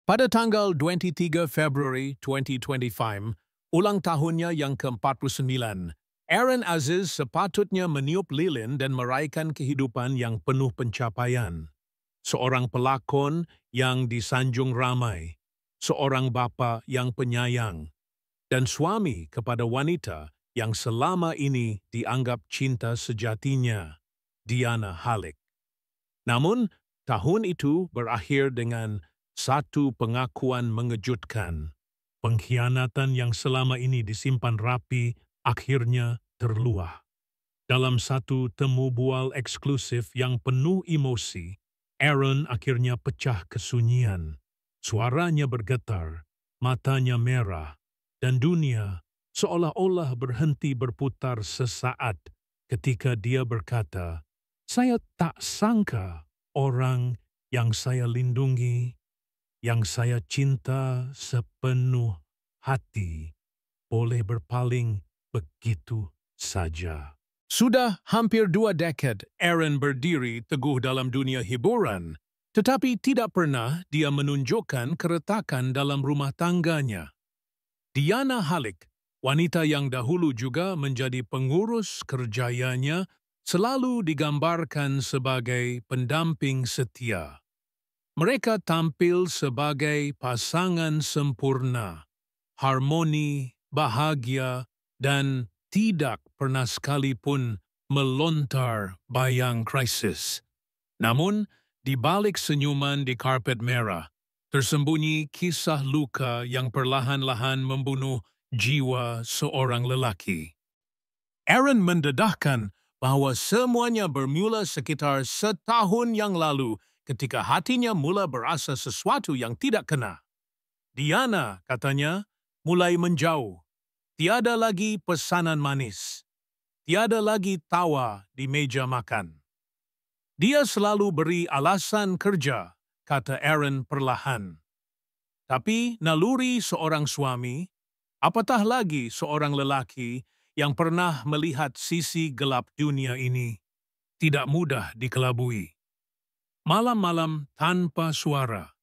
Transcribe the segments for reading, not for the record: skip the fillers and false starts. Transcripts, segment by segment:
Pada tanggal 23 Februari 2025, ulang tahunnya yang ke-49, Aaron Aziz sepatutnya meniup lilin dan meraihkan kehidupan yang penuh pencapaian. Seorang pelakon yang disanjung ramai, seorang bapa yang penyayang, dan suami kepada wanita yang selama ini dianggap cinta sejatinya, Diana Halik. Namun, tahun itu berakhir dengan satu pengakuan mengejutkan. Pengkhianatan yang selama ini disimpan rapi akhirnya terluah. Dalam satu temu bual eksklusif yang penuh emosi, Aaron akhirnya pecah kesunyian. Suaranya bergetar, matanya merah, dan dunia seolah-olah berhenti berputar sesaat ketika dia berkata, "Saya tak sangka orang yang saya lindungi, yang saya cinta sepenuh hati, boleh berpaling begitu saja." Sudah hampir 2 dekad Aaron berdiri teguh dalam dunia hiburan, tetapi tidak pernah dia menunjukkan keretakan dalam rumah tangganya. Diana Halik, wanita yang dahulu juga menjadi pengurus kerjayanya, selalu digambarkan sebagai pendamping setia. Mereka tampil sebagai pasangan sempurna, harmoni, bahagia, dan tidak pernah sekalipun melontar bayang krisis. Namun, di balik senyuman di karpet merah, tersembunyi kisah luka yang perlahan-lahan membunuh jiwa seorang lelaki. Aaron mendedahkan bahwa semuanya bermula sekitar setahun yang lalu ketika hatinya mula berasa sesuatu yang tidak kena. Diana, katanya, mulai menjauh. Tiada lagi pesanan manis. Tiada lagi tawa di meja makan. Dia selalu beri alasan kerja, kata Aaron perlahan. Tapi naluri seorang suami, apatah lagi seorang lelaki yang pernah melihat sisi gelap dunia ini, tidak mudah dikelabui. Malam-malam tanpa suara,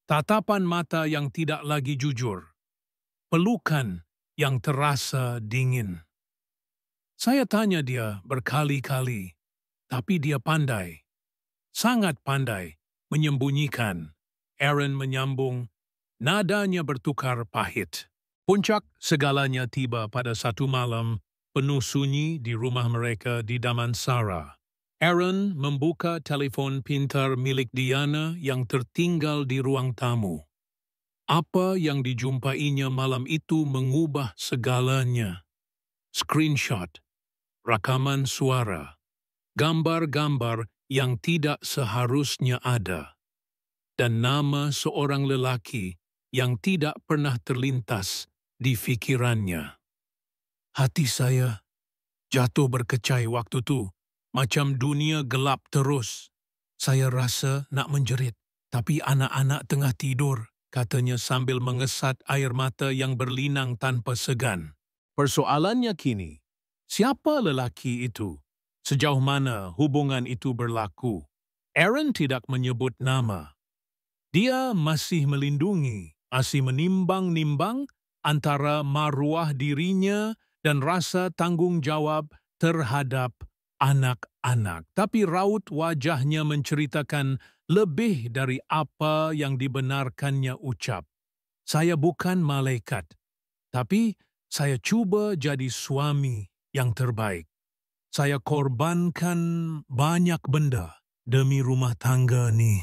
tatapan mata yang tidak lagi jujur, pelukan yang terasa dingin. Saya tanya dia berkali-kali, tapi dia pandai, sangat pandai menyembunyikan. Aaron menyambung, nadanya bertukar pahit. Puncak segalanya tiba pada satu malam penuh sunyi di rumah mereka di Damansara. Aaron membuka telepon pintar milik Diana yang tertinggal di ruang tamu. Apa yang dijumpainya malam itu mengubah segalanya. Screenshot, rakaman suara, gambar-gambar yang tidak seharusnya ada, dan nama seorang lelaki yang tidak pernah terlintas di fikirannya. Hati saya jatuh berkecai waktu itu, macam dunia gelap terus. Saya rasa nak menjerit, tapi anak-anak tengah tidur, katanya sambil mengesat air mata yang berlinang tanpa segan. Persoalannya kini, siapa lelaki itu? Sejauh mana hubungan itu berlaku? Aaron tidak menyebut nama. Dia masih melindungi, masih menimbang-nimbang antara maruah dirinya dan rasa tanggung jawab terhadap anak-anak. Tapi raut wajahnya menceritakan lebih dari apa yang dibenarkannya ucap. Saya bukan malaikat, tapi saya cuba jadi suami yang terbaik. Saya korbankan banyak benda demi rumah tangga ni.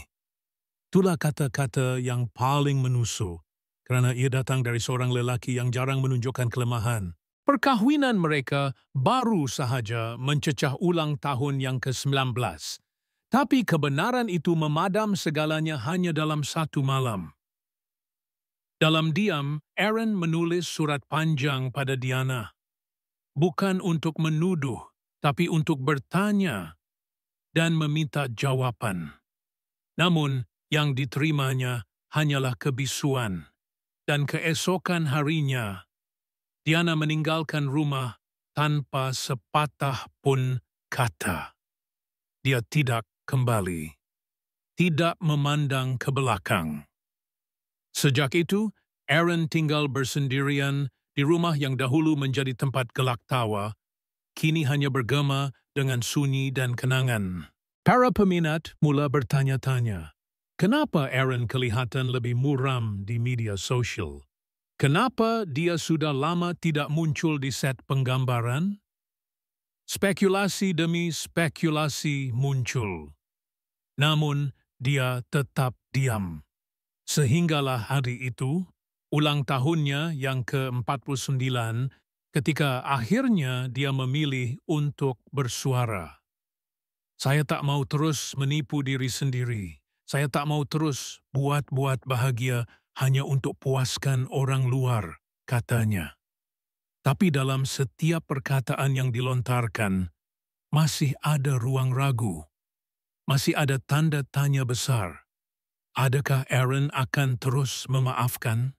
Itulah kata-kata yang paling menusuk, kerana ia datang dari seorang lelaki yang jarang menunjukkan kelemahan. Perkahwinan mereka baru sahaja mencecah ulang tahun yang ke-19. Tapi kebenaran itu memadam segalanya hanya dalam satu malam. Dalam diam, Aaron menulis surat panjang pada Diana. Bukan untuk menuduh, tapi untuk bertanya dan meminta jawaban. Namun, yang diterimanya hanyalah kebisuan. Dan keesokan harinya, Diana meninggalkan rumah tanpa sepatah pun kata. Dia tidak kembali, tidak memandang ke belakang. Sejak itu, Aaron tinggal bersendirian di rumah yang dahulu menjadi tempat gelak tawa, kini hanya bergema dengan sunyi dan kenangan. Para peminat mula bertanya-tanya, kenapa Aaron kelihatan lebih muram di media sosial? Kenapa dia sudah lama tidak muncul di set penggambaran? Spekulasi demi spekulasi muncul. Namun, dia tetap diam. Sehinggalah hari itu, ulang tahunnya yang ke-49, ketika akhirnya dia memilih untuk bersuara. Saya tak mau terus menipu diri sendiri. Saya tak mau terus buat-buat bahagia hanya untuk puaskan orang luar, katanya. Tapi dalam setiap perkataan yang dilontarkan, masih ada ruang ragu. Masih ada tanda tanya besar. Adakah Aaron akan terus memaafkan?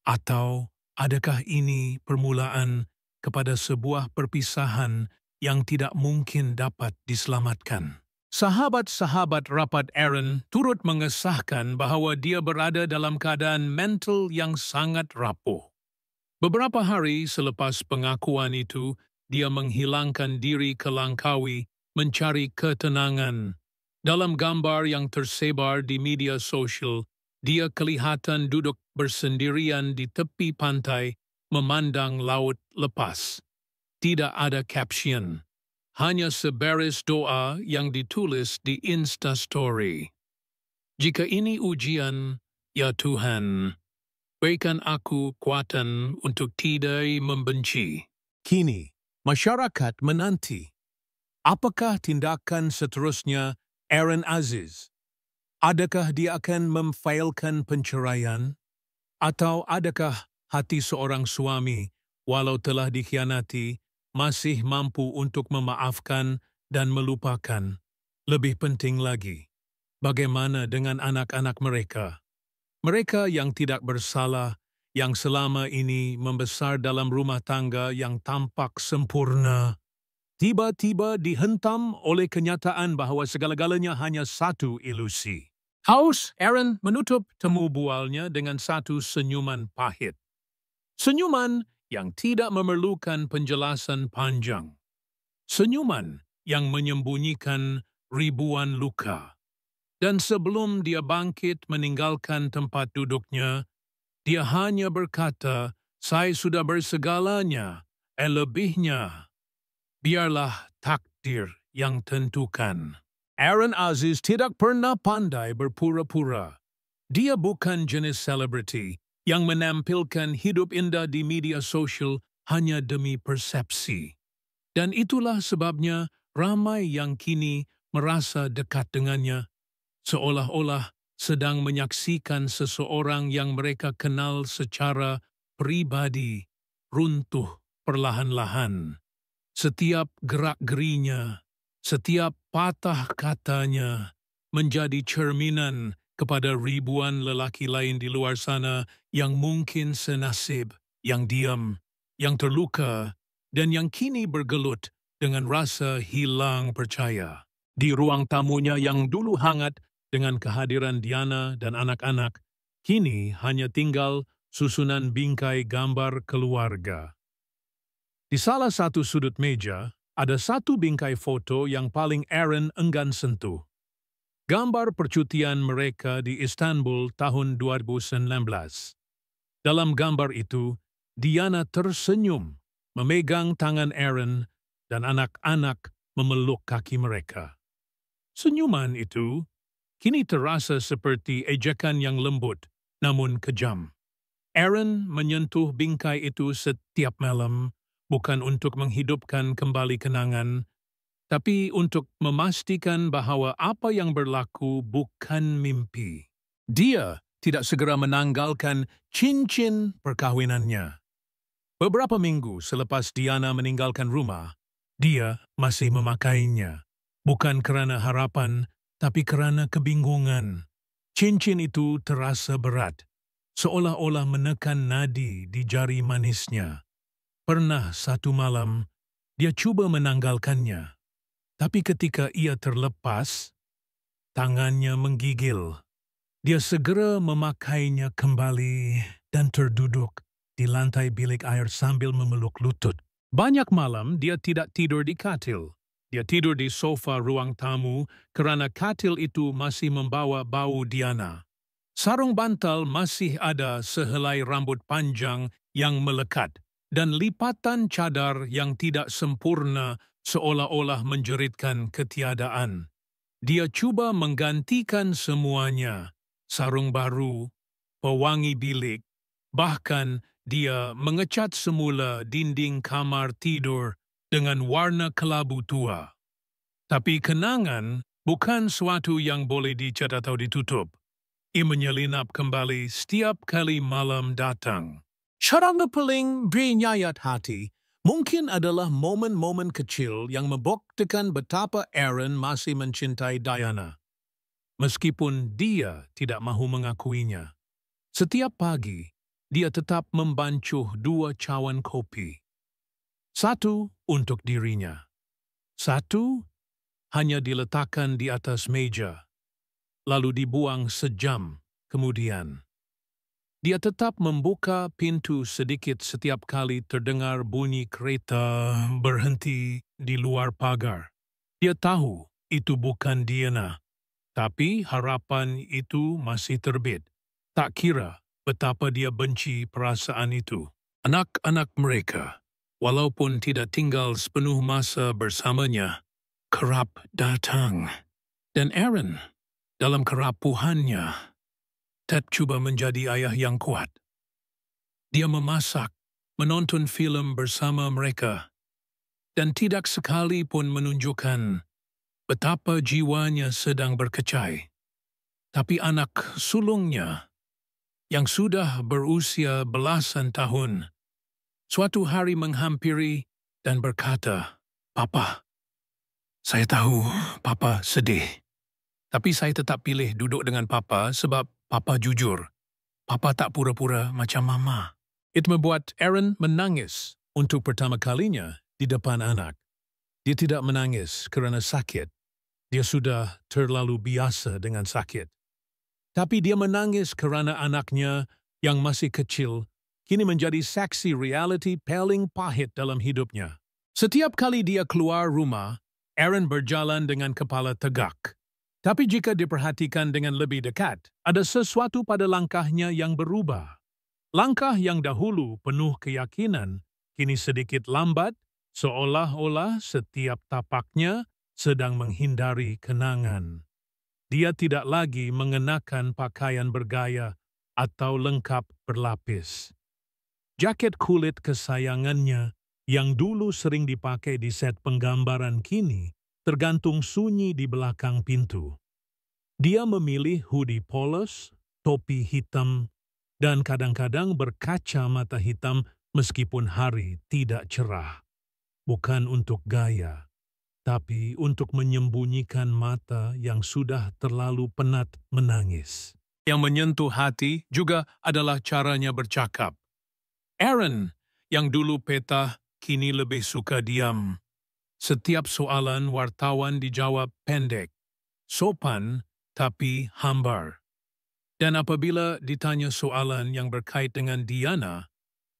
Atau adakah ini permulaan kepada sebuah perpisahan yang tidak mungkin dapat diselamatkan? Sahabat-sahabat rapat Aaron turut mengesahkan bahawa dia berada dalam keadaan mental yang sangat rapuh. Beberapa hari selepas pengakuan itu, dia menghilangkan diri ke Langkawi mencari ketenangan. Dalam gambar yang tersebar di media sosial, dia kelihatan duduk bersendirian di tepi pantai memandang laut lepas. Tidak ada caption, hanya sebaris doa yang ditulis di Instastory. Jika ini ujian, ya Tuhan, berikan aku kuatan untuk tidak membenci. Kini, masyarakat menanti. Apakah tindakan seterusnya Aaron Aziz? Adakah dia akan memfailkan penceraian? Atau adakah hati seorang suami, walau telah dikhianati, masih mampu untuk memaafkan dan melupakan? Lebih penting lagi, bagaimana dengan anak-anak mereka? Mereka yang tidak bersalah, yang selama ini membesar dalam rumah tangga yang tampak sempurna, tiba-tiba dihentam oleh kenyataan bahawa segala-galanya hanya satu ilusi. Haus, Aaron menutup temu bualnya dengan satu senyuman pahit. Senyuman yang tidak memerlukan penjelasan panjang. Senyuman yang menyembunyikan ribuan luka. Dan sebelum dia bangkit meninggalkan tempat duduknya, dia hanya berkata, "Saya sudah bersegalanya, lebihnya. Biarlah takdir yang tentukan." Aaron Aziz tidak pernah pandai berpura-pura. Dia bukan jenis selebriti yang menampilkan hidup indah di media sosial hanya demi persepsi. Dan itulah sebabnya ramai yang kini merasa dekat dengannya, seolah-olah sedang menyaksikan seseorang yang mereka kenal secara pribadi runtuh perlahan-lahan. Setiap gerak-gerinya, setiap patah katanya menjadi cerminan kepada ribuan lelaki lain di luar sana yang mungkin senasib, yang diam, yang terluka, dan yang kini bergelut dengan rasa hilang percaya. Di ruang tamunya yang dulu hangat dengan kehadiran Diana dan anak-anak, kini hanya tinggal susunan bingkai gambar keluarga. Di salah satu sudut meja, ada satu bingkai foto yang paling Aaron enggan sentuh. Gambar percutian mereka di Istanbul tahun 2019. Dalam gambar itu, Diana tersenyum, memegang tangan Aaron, dan anak-anak memeluk kaki mereka. Senyuman itu kini terasa seperti ejekan yang lembut, namun kejam. Aaron menyentuh bingkai itu setiap malam, bukan untuk menghidupkan kembali kenangan, tapi untuk memastikan bahawa apa yang berlaku bukan mimpi. Dia tidak segera menanggalkan cincin perkahwinannya. Beberapa minggu selepas Diana meninggalkan rumah, dia masih memakainya. Bukan kerana harapan, tapi kerana kebingungan. Cincin itu terasa berat, seolah-olah menekan nadi di jari manisnya. Pernah satu malam, dia cuba menanggalkannya. Tapi ketika ia terlepas, tangannya menggigil. Dia segera memakainya kembali dan terduduk di lantai bilik air sambil memeluk lutut. Banyak malam dia tidak tidur di katil. Dia tidur di sofa ruang tamu kerana katil itu masih membawa bau Diana. Sarung bantal masih ada sehelai rambut panjang yang melekat dan lipatan cadar yang tidak sempurna seolah-olah menjeritkan ketiadaan. Dia cuba menggantikan semuanya, sarung baru, pewangi bilik, bahkan dia mengecat semula dinding kamar tidur dengan warna kelabu tua. Tapi kenangan bukan suatu yang boleh dicat atau ditutup. Ia menyelinap kembali setiap kali malam datang. Cara paling bernyayat hati mungkin adalah momen-momen kecil yang membuktikan betapa Aaron masih mencintai Diana. Meskipun dia tidak mahu mengakuinya. Setiap pagi, dia tetap membancuh 2 cawan kopi. 1 untuk dirinya. 1 hanya diletakkan di atas meja, lalu dibuang sejam kemudian. Dia tetap membuka pintu sedikit setiap kali terdengar bunyi kereta berhenti di luar pagar. Dia tahu itu bukan Diana, tapi harapan itu masih terbit. Tak kira betapa dia benci perasaan itu. Anak-anak mereka, walaupun tidak tinggal sepenuh masa bersamanya, kerap datang. Dan Aaron, dalam kerapuhannya, tetap cuba menjadi ayah yang kuat. Dia memasak, menonton film bersama mereka, dan tidak sekali pun menunjukkan betapa jiwanya sedang berkecai. Tapi anak sulungnya, yang sudah berusia belasan tahun, suatu hari menghampiri dan berkata, "Papa, saya tahu Papa sedih, tapi saya tetap pilih duduk dengan Papa sebab Papa jujur. Papa tak pura-pura macam Mama." Itu membuat Aaron menangis untuk pertama kalinya di depan anak. Dia tidak menangis kerana sakit. Dia sudah terlalu biasa dengan sakit. Tapi dia menangis kerana anaknya yang masih kecil kini menjadi saksi realiti paling pahit dalam hidupnya. Setiap kali dia keluar rumah, Aaron berjalan dengan kepala tegak. Tapi jika diperhatikan dengan lebih dekat, ada sesuatu pada langkahnya yang berubah. Langkah yang dahulu penuh keyakinan, kini sedikit lambat, seolah-olah setiap tapaknya sedang menghindari kenangan. Dia tidak lagi mengenakan pakaian bergaya atau lengkap berlapis. Jaket kulit kesayangannya yang dulu sering dipakai di set penggambaran kini tergantung sunyi di belakang pintu. Dia memilih hoodie polos, topi hitam, dan kadang-kadang berkaca mata hitam meskipun hari tidak cerah. Bukan untuk gaya, tapi untuk menyembunyikan mata yang sudah terlalu penat menangis. Yang menyentuh hati juga adalah caranya bercakap. Aaron, yang dulu petah, kini lebih suka diam. Setiap soalan wartawan dijawab pendek, sopan, tapi hambar. Dan apabila ditanya soalan yang berkait dengan Diana,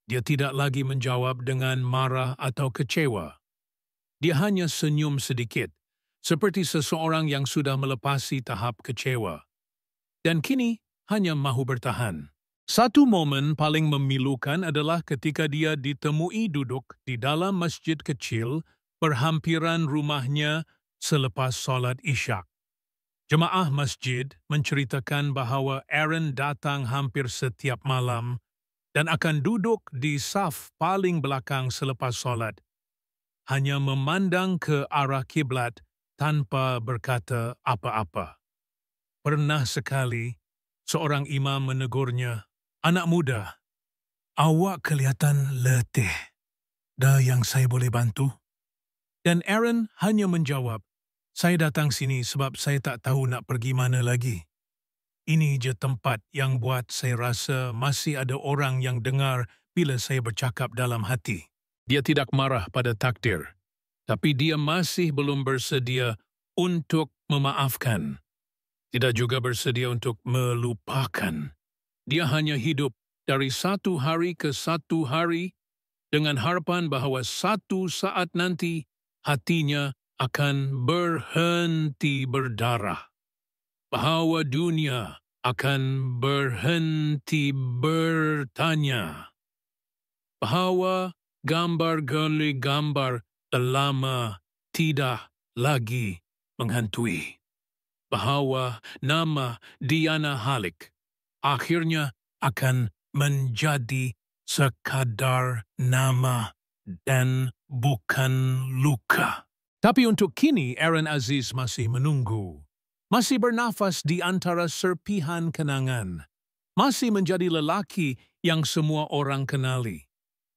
dia tidak lagi menjawab dengan marah atau kecewa. Dia hanya senyum sedikit, seperti seseorang yang sudah melepasi tahap kecewa. Dan kini hanya mahu bertahan. Satu momen paling memilukan adalah ketika dia ditemui duduk di dalam masjid kecil berhampiran rumahnya selepas solat Isyak. Jemaah masjid menceritakan bahawa Aaron datang hampir setiap malam dan akan duduk di saf paling belakang selepas solat, hanya memandang ke arah kiblat tanpa berkata apa-apa. Pernah sekali, seorang imam menegurnya, "Anak muda, awak kelihatan letih. Dah yang saya boleh bantu?" Dan Aaron hanya menjawab, "Saya datang sini sebab saya tak tahu nak pergi mana lagi. Ini je tempat yang buat saya rasa masih ada orang yang dengar bila saya bercakap dalam hati." Dia tidak marah pada takdir, tapi dia masih belum bersedia untuk memaafkan. Tidak juga bersedia untuk melupakan. Dia hanya hidup dari satu hari ke satu hari dengan harapan bahwa satu saat nanti hatinya akan berhenti berdarah. Bahwa dunia akan berhenti bertanya. Bahwa gambar lama tidak lagi menghantui. Bahwa nama Diana Halik akhirnya akan menjadi sekadar nama dan bukan luka. Tapi untuk kini, Aaron Aziz masih menunggu. Masih bernafas di antara serpihan kenangan. Masih menjadi lelaki yang semua orang kenali.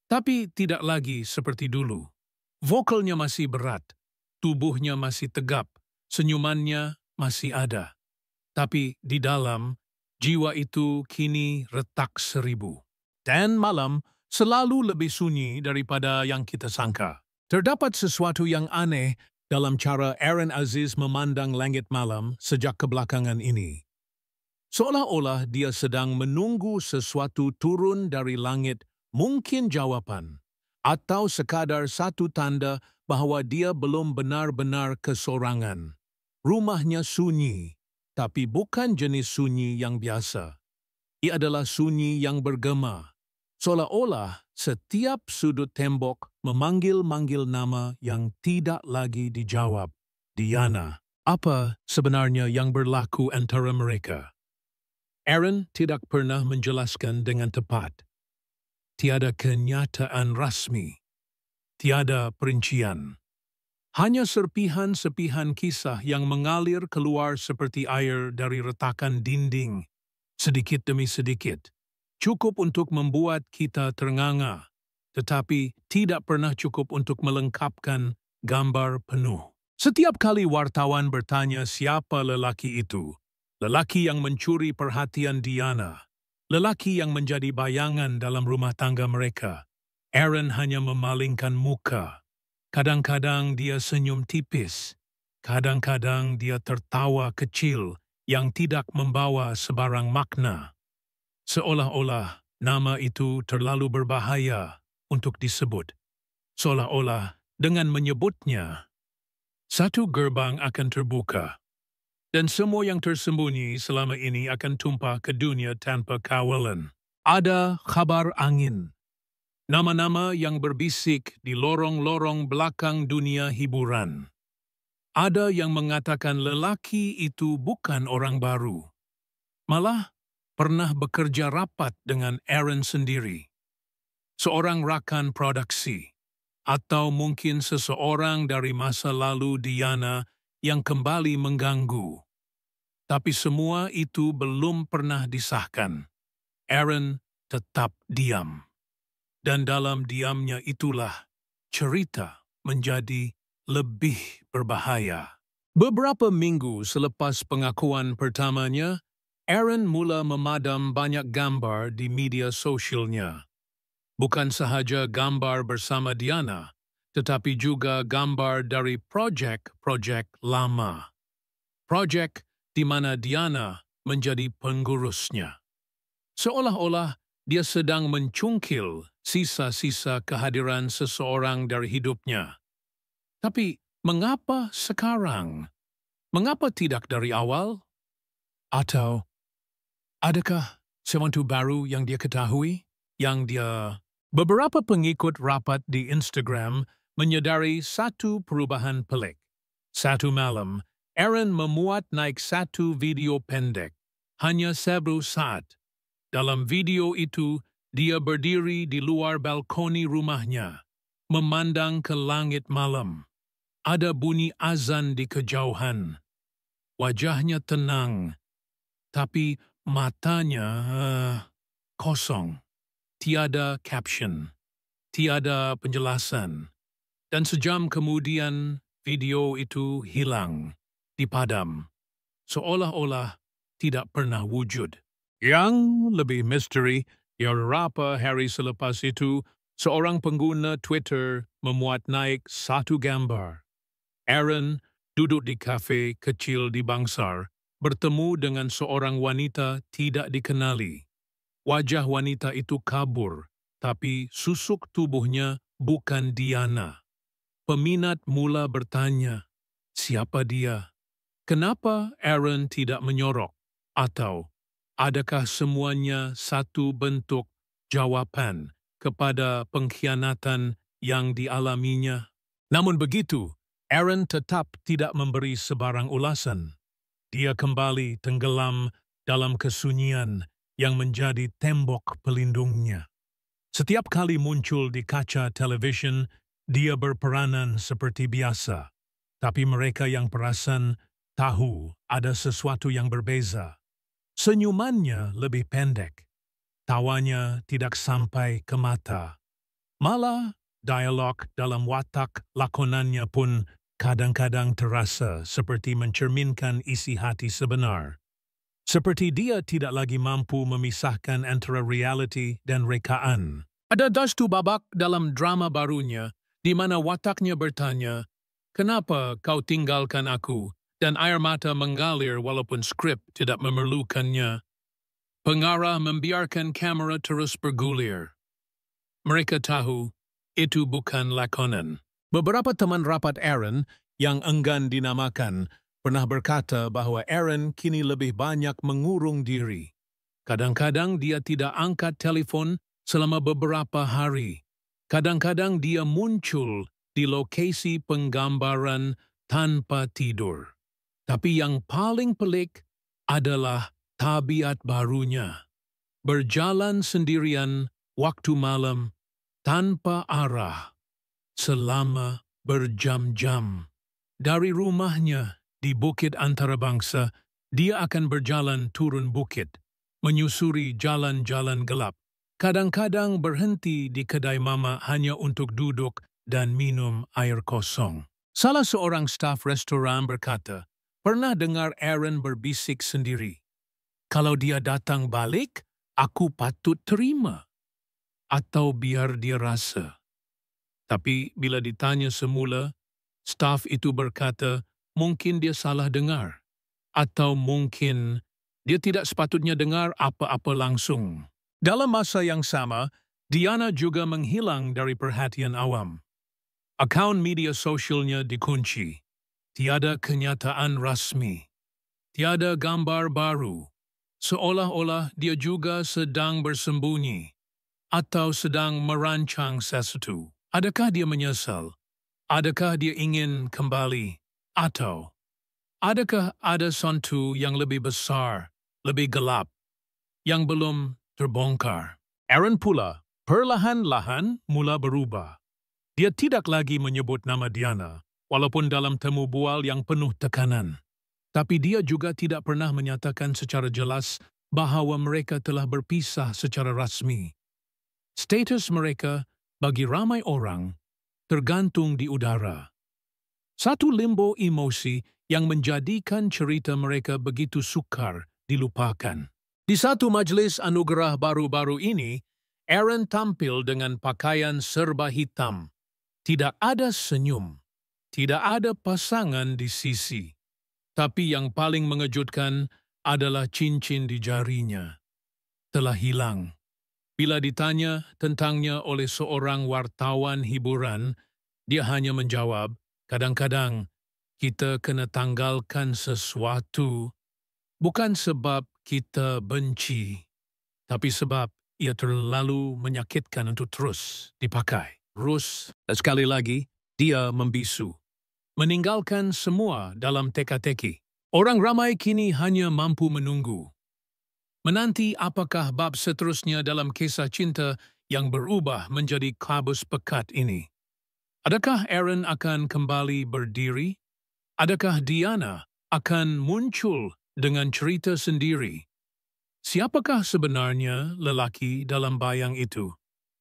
Tapi tidak lagi seperti dulu. Vokalnya masih berat, tubuhnya masih tegap, senyumannya masih ada. Tapi di dalam, jiwa itu kini retak 1000. Dan malam selalu lebih sunyi daripada yang kita sangka. Terdapat sesuatu yang aneh dalam cara Aaron Aziz memandang langit malam sejak kebelakangan ini. Seolah-olah dia sedang menunggu sesuatu turun dari langit, mungkin jawaban, atau sekadar satu tanda bahwa dia belum benar-benar kesorangan. Rumahnya sunyi, tapi bukan jenis sunyi yang biasa. Ia adalah sunyi yang bergema, seolah-olah setiap sudut tembok memanggil-manggil nama yang tidak lagi dijawab. Diana, apa sebenarnya yang berlaku antara mereka? Aaron tidak pernah menjelaskan dengan tepat. Tiada kenyataan rasmi. Tiada perincian. Hanya serpihan-serpihan kisah yang mengalir keluar seperti air dari retakan dinding, sedikit demi sedikit. Cukup untuk membuat kita ternganga, tetapi tidak pernah cukup untuk melengkapkan gambar penuh. Setiap kali wartawan bertanya siapa lelaki itu, lelaki yang mencuri perhatian Diana, lelaki yang menjadi bayangan dalam rumah tangga mereka, Aaron hanya memalingkan muka. Kadang-kadang dia senyum tipis, kadang-kadang dia tertawa kecil yang tidak membawa sebarang makna. Seolah-olah nama itu terlalu berbahaya untuk disebut. Seolah-olah dengan menyebutnya, satu gerbang akan terbuka, dan semua yang tersembunyi selama ini akan tumpah ke dunia tanpa kawalan. Ada kabar angin. Nama-nama yang berbisik di lorong-lorong belakang dunia hiburan. Ada yang mengatakan lelaki itu bukan orang baru. Malah pernah bekerja rapat dengan Aaron sendiri. Seorang rakan produksi. Atau mungkin seseorang dari masa lalu Diana yang kembali mengganggu. Tapi semua itu belum pernah disahkan. Aaron tetap diam. Dan dalam diamnya itulah cerita menjadi lebih berbahaya. Beberapa minggu selepas pengakuan pertamanya, Aaron mula memadam banyak gambar di media sosialnya. Bukan sahaja gambar bersama Diana, tetapi juga gambar dari projek-projek lama. Projek di mana Diana menjadi pengurusnya. Seolah-olah dia sedang mencungkil sisa-sisa kehadiran seseorang dari hidupnya. Tapi mengapa sekarang? Mengapa tidak dari awal? Atau adakah sesuatu baru yang dia ketahui? Beberapa pengikut rapat di Instagram menyadari satu perubahan pelik. Satu malam, Aaron memuat naik satu video pendek. Hanya 10 saat. Dalam video itu, dia berdiri di luar balkoni rumahnya, memandang ke langit malam. Ada bunyi azan di kejauhan. Wajahnya tenang, tapi matanya kosong. Tiada caption, tiada penjelasan. Dan sejam kemudian, video itu hilang, dipadam. Seolah-olah tidak pernah wujud. Yang lebih misteri, beberapa hari selepas itu, seorang pengguna Twitter memuat naik satu gambar. Aaron duduk di kafe kecil di Bangsar, bertemu dengan seorang wanita tidak dikenali. Wajah wanita itu kabur, tapi susuk tubuhnya bukan Diana. Peminat mula bertanya, siapa dia? Kenapa Aaron tidak menyorok? Atau adakah semuanya satu bentuk jawaban kepada pengkhianatan yang dialaminya? Namun begitu, Aaron tetap tidak memberi sebarang ulasan. Dia kembali tenggelam dalam kesunyian yang menjadi tembok pelindungnya. Setiap kali muncul di kaca televisyen, dia berperanan seperti biasa. Tapi mereka yang perasan tahu ada sesuatu yang berbeza. Senyumannya lebih pendek. Tawanya tidak sampai ke mata. Malah, dialog dalam watak lakonannya pun kadang-kadang terasa seperti mencerminkan isi hati sebenar. Seperti dia tidak lagi mampu memisahkan antara realiti dan rekaan. Ada satu babak dalam drama barunya di mana wataknya bertanya, "Kenapa kau tinggalkan aku?" Dan air mata mengalir walaupun skrip tidak memerlukannya. Pengarah membiarkan kamera terus bergulir. Mereka tahu itu bukan lakonan. Beberapa teman rapat Aaron yang enggan dinamakan pernah berkata bahwa Aaron kini lebih banyak mengurung diri. Kadang-kadang dia tidak angkat telepon selama beberapa hari. Kadang-kadang dia muncul di lokasi penggambaran tanpa tidur. Tapi yang paling pelik adalah tabiat barunya. Berjalan sendirian waktu malam tanpa arah selama berjam-jam. Dari rumahnya di Bukit Antarabangsa, dia akan berjalan turun bukit, menyusuri jalan-jalan gelap. Kadang-kadang berhenti di kedai mama hanya untuk duduk dan minum air kosong. Salah seorang staf restoran berkata, pernah dengar Aaron berbisik sendiri. Kalau dia datang balik, aku patut terima. Atau biar dia rasa. Tapi bila ditanya semula, staf itu berkata, mungkin dia salah dengar. Atau mungkin dia tidak sepatutnya dengar apa-apa langsung. Dalam masa yang sama, Diana juga menghilang dari perhatian awam. Akaun media sosialnya dikunci. Tiada kenyataan rasmi. Tiada gambar baru. Seolah-olah dia juga sedang bersembunyi. Atau sedang merancang sesuatu. Adakah dia menyesal? Adakah dia ingin kembali? Atau adakah ada sesuatu yang lebih besar, lebih gelap, yang belum terbongkar? Aaron pula perlahan-lahan mula berubah. Dia tidak lagi menyebut nama Diana, walaupun dalam temu bual yang penuh tekanan. Tapi dia juga tidak pernah menyatakan secara jelas bahawa mereka telah berpisah secara rasmi. Status mereka bagi ramai orang tergantung di udara. Satu limbo emosi yang menjadikan cerita mereka begitu sukar dilupakan. Di satu majlis anugerah baru-baru ini, Aaron tampil dengan pakaian serba hitam. Tidak ada senyum, tidak ada pasangan di sisi. Tapi yang paling mengejutkan adalah cincin di jarinya. Telah hilang. Bila ditanya tentangnya oleh seorang wartawan hiburan, dia hanya menjawab, kadang-kadang kita kena tanggalkan sesuatu, bukan sebab kita benci, tapi sebab ia terlalu menyakitkan untuk terus dipakai. Terus, sekali lagi, dia membisu. Meninggalkan semua dalam teka-teki. Orang ramai kini hanya mampu menunggu. Menanti apakah bab seterusnya dalam kisah cinta yang berubah menjadi kabus pekat ini. Adakah Aaron akan kembali berdiri? Adakah Diana akan muncul dengan cerita sendiri? Siapakah sebenarnya lelaki dalam bayang itu?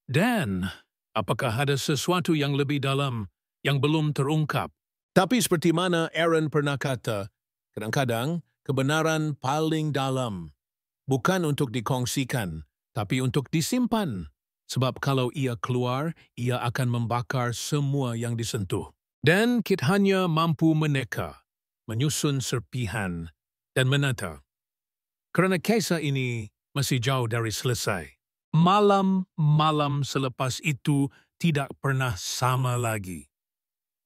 Dan apakah ada sesuatu yang lebih dalam yang belum terungkap? Tapi seperti mana Aaron pernah kata, kadang-kadang kebenaran paling dalam bukan untuk dikongsikan, tapi untuk disimpan. Sebab kalau ia keluar, ia akan membakar semua yang disentuh. Dan kita hanya mampu meneka, menyusun serpihan, dan menata. Kerana kisah ini masih jauh dari selesai. Malam-malam selepas itu tidak pernah sama lagi.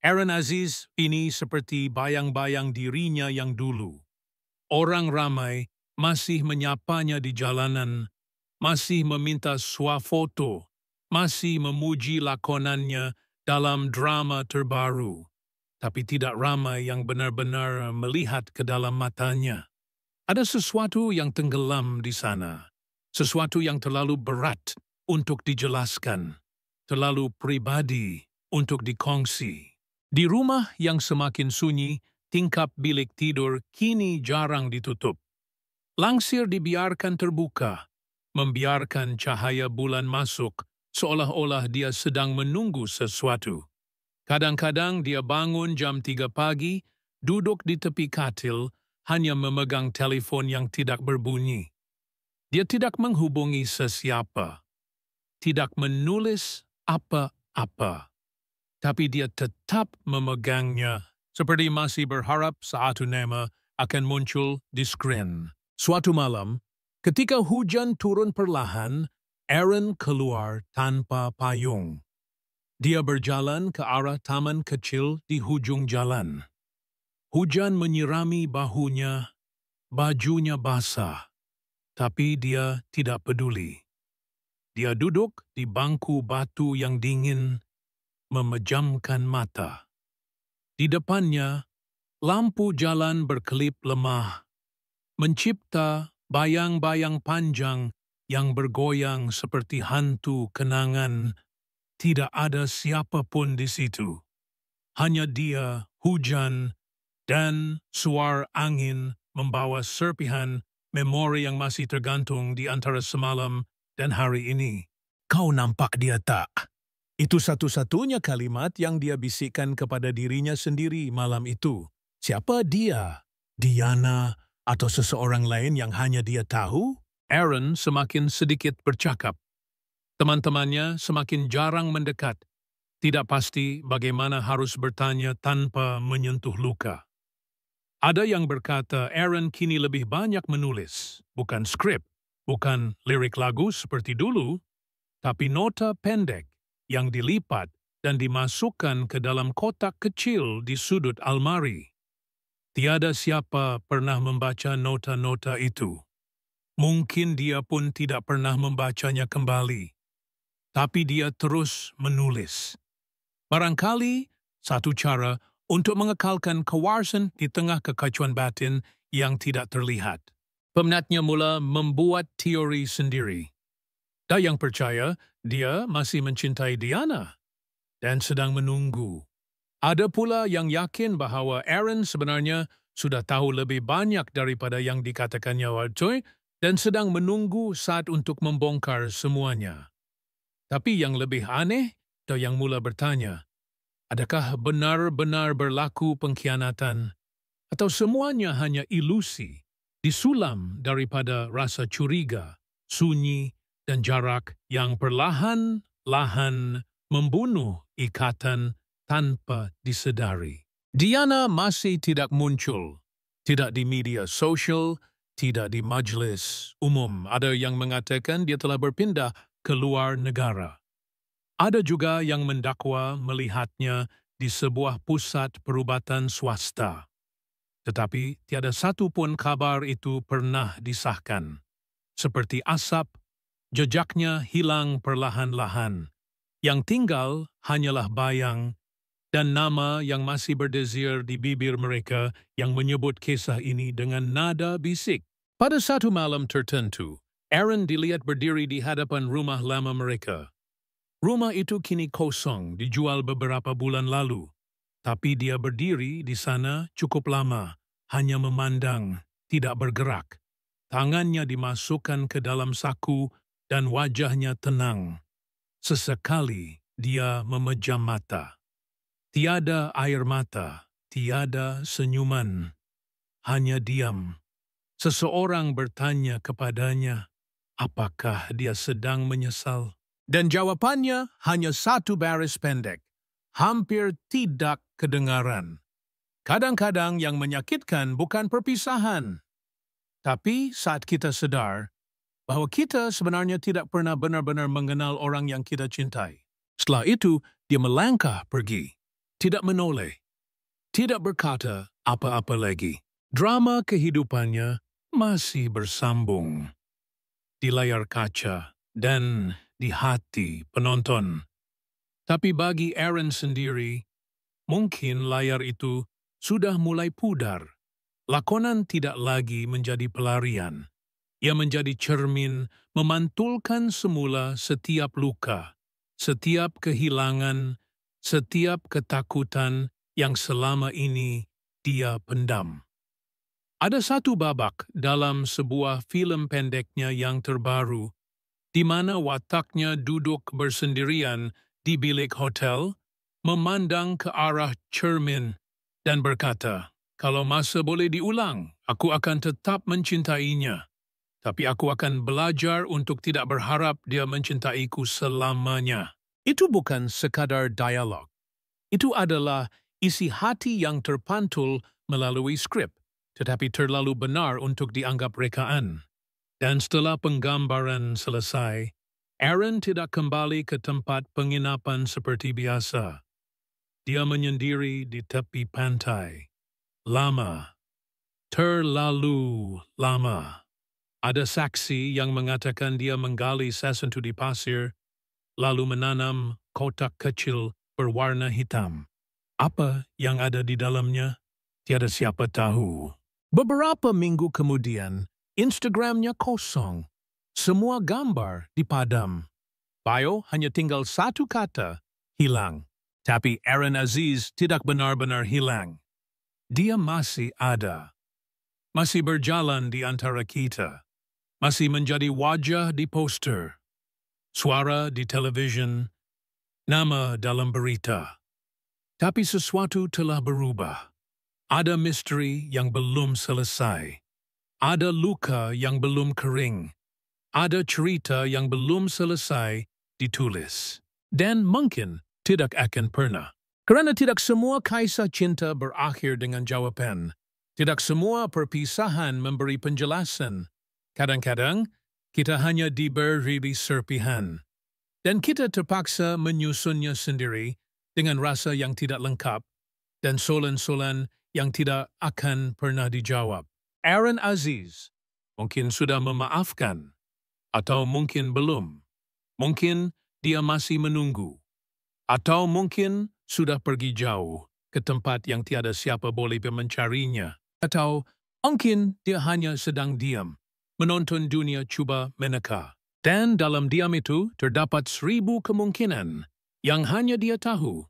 Aaron Aziz ini seperti bayang-bayang dirinya yang dulu. Orang ramai masih menyapanya di jalanan, masih meminta swafoto, masih memuji lakonannya dalam drama terbaru. Tapi tidak ramai yang benar-benar melihat ke dalam matanya. Ada sesuatu yang tenggelam di sana. Sesuatu yang terlalu berat untuk dijelaskan. Terlalu pribadi untuk dikongsi. Di rumah yang semakin sunyi, tingkap bilik tidur kini jarang ditutup. Langsir dibiarkan terbuka, membiarkan cahaya bulan masuk seolah-olah dia sedang menunggu sesuatu. Kadang-kadang dia bangun jam 3 pagi, duduk di tepi katil, hanya memegang telefon yang tidak berbunyi. Dia tidak menghubungi sesiapa, tidak menulis apa-apa. Tapi dia tetap memegangnya, seperti masih berharap satu nama akan muncul di skrin. Suatu malam, ketika hujan turun perlahan, Aaron keluar tanpa payung. Dia berjalan ke arah taman kecil di hujung jalan. Hujan menyirami bahunya, bajunya basah, tapi dia tidak peduli. Dia duduk di bangku batu yang dingin, memejamkan mata. Di depannya, lampu jalan berkelip lemah, mencipta bayang-bayang panjang yang bergoyang seperti hantu kenangan. Tidak ada siapapun di situ. Hanya dia, hujan, dan suara angin membawa serpihan memori yang masih tergantung di antara semalam dan hari ini. Kau nampak dia tak? Itu satu-satunya kalimat yang dia bisikkan kepada dirinya sendiri malam itu. Siapa dia? Diana atau seseorang lain yang hanya dia tahu? Aaron semakin sedikit bercakap. Teman-temannya semakin jarang mendekat. Tidak pasti bagaimana harus bertanya tanpa menyentuh luka. Ada yang berkata Aaron kini lebih banyak menulis, bukan skrip, bukan lirik lagu seperti dulu, tapi nota pendek yang dilipat dan dimasukkan ke dalam kotak kecil di sudut almari. Tiada siapa pernah membaca nota-nota itu. Mungkin dia pun tidak pernah membacanya kembali. Tapi dia terus menulis. Barangkali satu cara untuk mengekalkan kewarasan di tengah kekacauan batin yang tidak terlihat. Peminatnya mula membuat teori sendiri. Ada yang percaya dia masih mencintai Diana dan sedang menunggu. Ada pula yang yakin bahawa Aaron sebenarnya sudah tahu lebih banyak daripada yang dikatakannya waktu dan sedang menunggu saat untuk membongkar semuanya. Tapi yang lebih aneh, ada yang mula bertanya, adakah benar-benar berlaku pengkhianatan atau semuanya hanya ilusi, disulam daripada rasa curiga, sunyi, dan jarak yang perlahan-lahan membunuh ikatan tanpa disedari. Diana masih tidak muncul, tidak di media sosial, tidak di majelis umum. Ada yang mengatakan dia telah berpindah ke luar negara. Ada juga yang mendakwa melihatnya di sebuah pusat perubatan swasta. Tetapi tiada satu pun kabar itu pernah disahkan. Seperti asap, jejaknya hilang perlahan-lahan. Yang tinggal hanyalah bayang dan nama yang masih berdesir di bibir mereka yang menyebut kisah ini dengan nada bisik. Pada satu malam tertentu, Aaron dilihat berdiri di hadapan rumah lama mereka. Rumah itu kini kosong, dijual beberapa bulan lalu. Tapi dia berdiri di sana cukup lama, hanya memandang, tidak bergerak. Tangannya dimasukkan ke dalam saku dan wajahnya tenang. Sesekali dia memejam mata. Tiada air mata, tiada senyuman, hanya diam. Seseorang bertanya kepadanya, apakah dia sedang menyesal? Dan jawapannya hanya satu baris pendek, hampir tidak kedengaran. Kadang-kadang yang menyakitkan bukan perpisahan, Tapi saat kita sadar bahwa kita sebenarnya tidak pernah benar-benar mengenal orang yang kita cintai. Setelah itu, dia melangkah pergi, tidak menoleh, tidak berkata apa-apa lagi. Drama kehidupannya masih bersambung di layar kaca dan di hati penonton. Tapi bagi Aaron sendiri, mungkin layar itu sudah mulai pudar. Lakonan tidak lagi menjadi pelarian. Ia menjadi cermin memantulkan semula setiap luka, setiap kehilangan, setiap ketakutan yang selama ini dia pendam. Ada satu babak dalam sebuah film pendeknya yang terbaru, di mana wataknya duduk bersendirian di bilik hotel, memandang ke arah cermin dan berkata, "Kalau masa boleh diulang, aku akan tetap mencintainya. Tapi aku akan belajar untuk tidak berharap dia mencintaiku selamanya." Itu bukan sekadar dialog. Itu adalah isi hati yang terpantul melalui skrip, tetapi terlalu benar untuk dianggap rekaan. Dan setelah penggambaran selesai, Aaron tidak kembali ke tempat penginapan seperti biasa. Dia menyendiri di tepi pantai. Lama. Terlalu lama. Ada saksi yang mengatakan dia menggali sesuatu di pasir, lalu menanam kotak kecil berwarna hitam. Apa yang ada di dalamnya? Tiada siapa tahu. Beberapa minggu kemudian, Instagramnya kosong. Semua gambar dipadam. Bio hanya tinggal satu kata, hilang. Tapi Aaron Aziz tidak benar-benar hilang. Dia masih ada. Masih berjalan di antara kita. Masih menjadi wajah di poster. Suara di televisyen. Nama dalam berita. Tapi sesuatu telah berubah. Ada misteri yang belum selesai. Ada luka yang belum kering. Ada cerita yang belum selesai ditulis. Dan mungkin tidak akan pernah. Karena tidak semua kisah cinta berakhir dengan jawaban. Tidak semua perpisahan memberi penjelasan. Kadang-kadang, kita hanya diberi serpihan. Dan kita terpaksa menyusunnya sendiri dengan rasa yang tidak lengkap dan solan-solan yang tidak akan pernah dijawab. Aaron Aziz mungkin sudah memaafkan, atau mungkin belum. Mungkin dia masih menunggu. Atau mungkin sudah pergi jauh ke tempat yang tiada siapa boleh mencarinya. Atau mungkin dia hanya sedang diam, menonton dunia cuba meneka. Dan dalam diam itu terdapat 1000 kemungkinan yang hanya dia tahu.